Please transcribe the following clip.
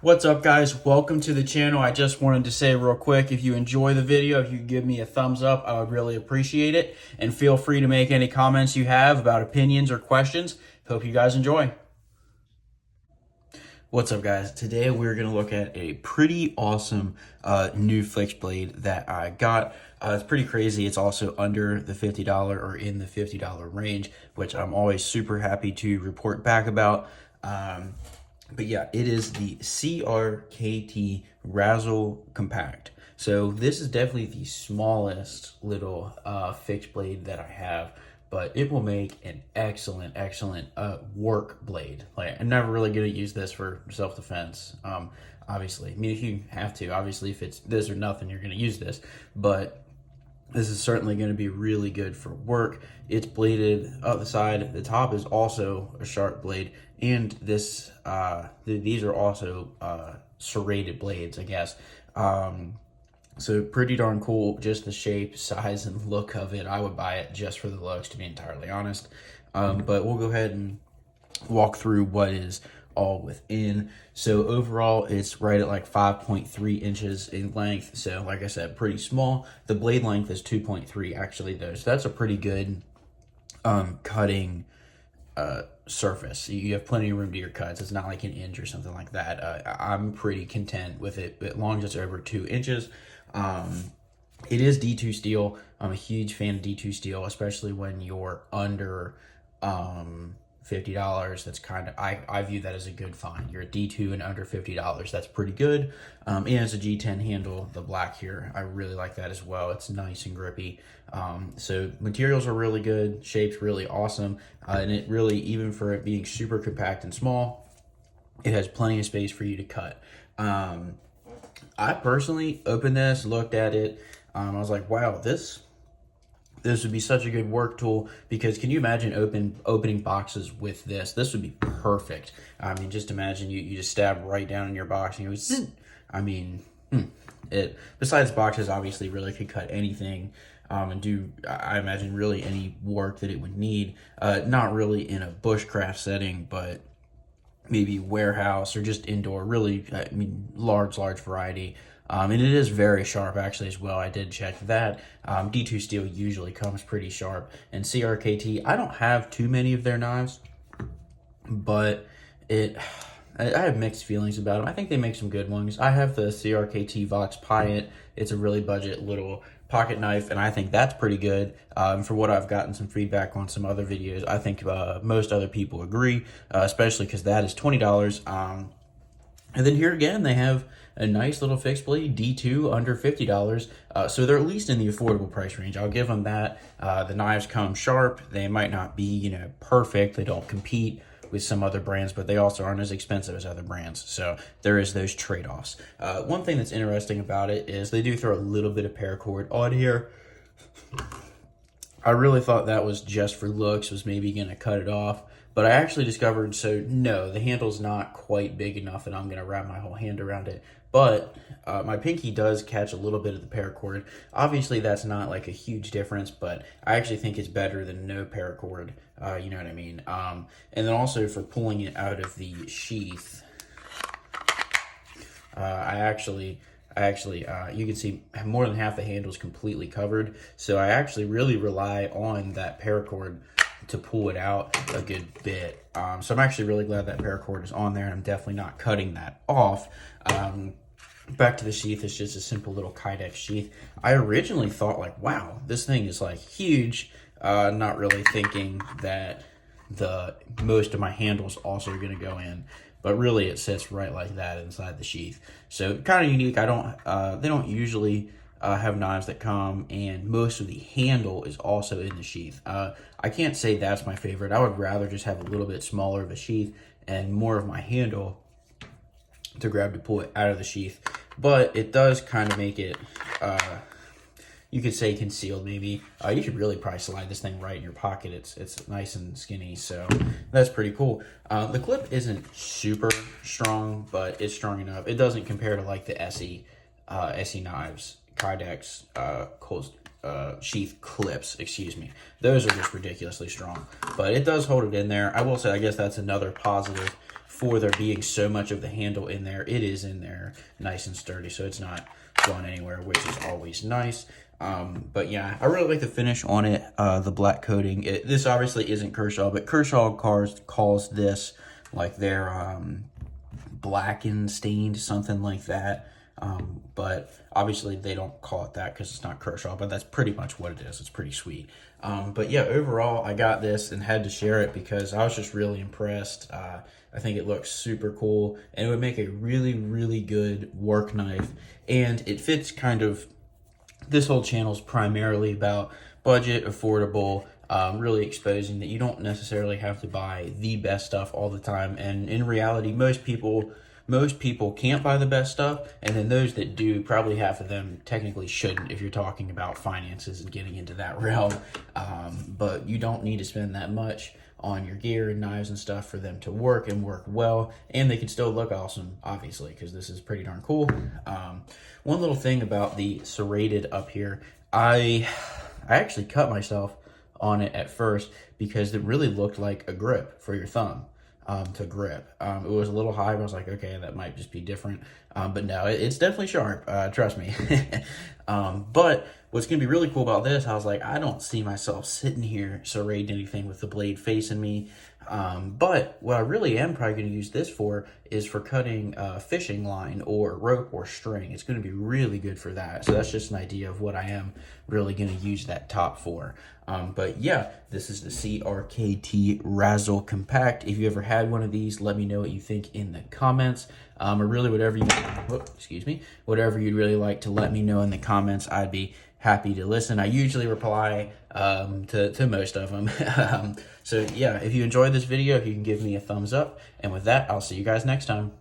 What's up, guys? Welcome to the channel. I just wanted to say real quick, if you enjoy the video, if you could give me a thumbs up, I would really appreciate it. And feel free to make any comments you have about opinions or questions. Hope you guys enjoy. What's up, guys? Today we're going to look at a pretty awesome new fixed blade that I got. It's pretty crazy. It's also under the $50 or in the $50 range, which I'm always super happy to report back about. But yeah, it is the CRKT Razzle Compact. So this is definitely the smallest little fixed blade that I have, but it will make an excellent work blade. Like, I'm never really gonna use this for self-defense. Obviously, I mean, if you have to, obviously, if it's this or nothing, you're gonna use this, but this is certainly going to be really good for work. It's bladed up the side. The top is also a sharp blade, and this these are also serrated blades, I guess. So pretty darn cool. Just the shape, size, and look of it. I would buy it just for the looks, to be entirely honest. But we'll go ahead and walk through what is all within. So overall, it's right at like 5.3 inches in length. So like I said, pretty small. The blade length is 2.3 actually though. So that's a pretty good cutting surface. You have plenty of room to your cuts. It's not like an inch or something like that. I'm pretty content with it, as long as it's over 2 inches. It is D2 steel. I'm a huge fan of D2 steel, especially when you're under $50. That's kind of, I view that as a good find. You're at D2 and under $50. That's pretty good. And it's a G10 handle, the black here. I really like that as well. It's nice and grippy. So materials are really good. Shape's really awesome. And it really, even for it being super compact and small, it has plenty of space for you to cut. I personally opened this, looked at it. I was like, wow, this would be such a good work tool, because can you imagine opening boxes with this? This would be perfect. I mean, just imagine you just stab right down in your box and you go, I mean, it, besides boxes, obviously really could cut anything and do, I imagine, really any work that it would need. Not really in a bushcraft setting, but maybe warehouse or just indoor, really, I mean, large variety. And it is very sharp actually as well. I did check that. D2 steel usually comes pretty sharp. And CRKT, I don't have too many of their knives, but I have mixed feelings about them. I think they make some good ones. I have the CRKT Vox Piet. It's a really budget little pocket knife, and I think that's pretty good. For what I've gotten some feedback on some other videos, I think most other people agree, especially because that is $20. And then here again, they have a nice little fixed blade, D2, under $50. So they're at least in the affordable price range. I'll give them that. The knives come sharp. They might not be, perfect. They don't compete with some other brands, but they also aren't as expensive as other brands. So there is those trade-offs. One thing that's interesting about it is they do throw a little bit of paracord on here. I really thought that was just for looks, was maybe going to cut it off. But I actually discovered, so no, the handle's not quite big enough that I'm going to wrap my whole hand around it. But my pinky does catch a little bit of the paracord. Obviously, that's not like a huge difference, but I actually think it's better than no paracord. You know what I mean? And then also for pulling it out of the sheath, I actually, you can see more than half the handle is completely covered. So I actually really rely on that paracord to pull it out a good bit. So I'm actually really glad that paracord is on there, and I'm definitely not cutting that off. Back to the sheath, it's just a simple little Kydex sheath. I originally thought, like, wow, this thing is like huge, not really thinking that most of my handles also are going to go in, but really it sits right like that inside the sheath. So kind of unique. They don't usually have knives that come and most of the handle is also in the sheath. I can't say that's my favorite. I would rather just have a little bit smaller of a sheath and more of my handle to grab to pull it out of the sheath. But it does kind of make it, you could say, concealed maybe. You could really probably slide this thing right in your pocket. It's nice and skinny, so that's pretty cool. The clip isn't super strong, but it's strong enough. It doesn't compare to like the Essie knives, Kydex, sheath clips, excuse me. Those are just ridiculously strong, but it does hold it in there. I will say, I guess that's another positive for there being so much of the handle in there. It is in there nice and sturdy, so it's not going anywhere, which is always nice. But yeah, I really like the finish on it, the black coating. This obviously isn't Kershaw, but Kershaw cars calls this like their blackened, stained, something like that. But obviously they don't call it that because it's not Kershaw, but that's pretty much what it is. It's pretty sweet. But yeah, overall, I got this and had to share it because I was just really impressed. I think it looks super cool, and it would make a really, really good work knife. And it fits kind of, this whole channel is primarily about budget, affordable, really exposing that you don't necessarily have to buy the best stuff all the time. And in reality, most people can't buy the best stuff, and then those that do, probably half of them technically shouldn't if you're talking about finances and getting into that realm. But you don't need to spend that much on your gear and knives and stuff for them to work and work well, and they can still look awesome, obviously, because this is pretty darn cool. One little thing about the serrated up here, I actually cut myself on it at first because it really looked like a grip for your thumb. To grip. It was a little high, but I was like, okay, that might just be different. But no, it's definitely sharp, trust me. But what's going to be really cool about this, I was like, I don't see myself sitting here serrating anything with the blade facing me. But what I really am probably going to use this for is for cutting fishing line or rope or string. It's going to be really good for that. So that's just an idea of what I am really going to use that top for. But yeah, this is the CRKT Razzle Compact. If you ever had one of these, let me know what you think in the comments. Or really whatever whatever you'd really like to let me know in the comments, I'd be happy to listen. I usually reply to most of them. So yeah, if you enjoyed this video, you can give me a thumbs up. And with that, I'll see you guys next time.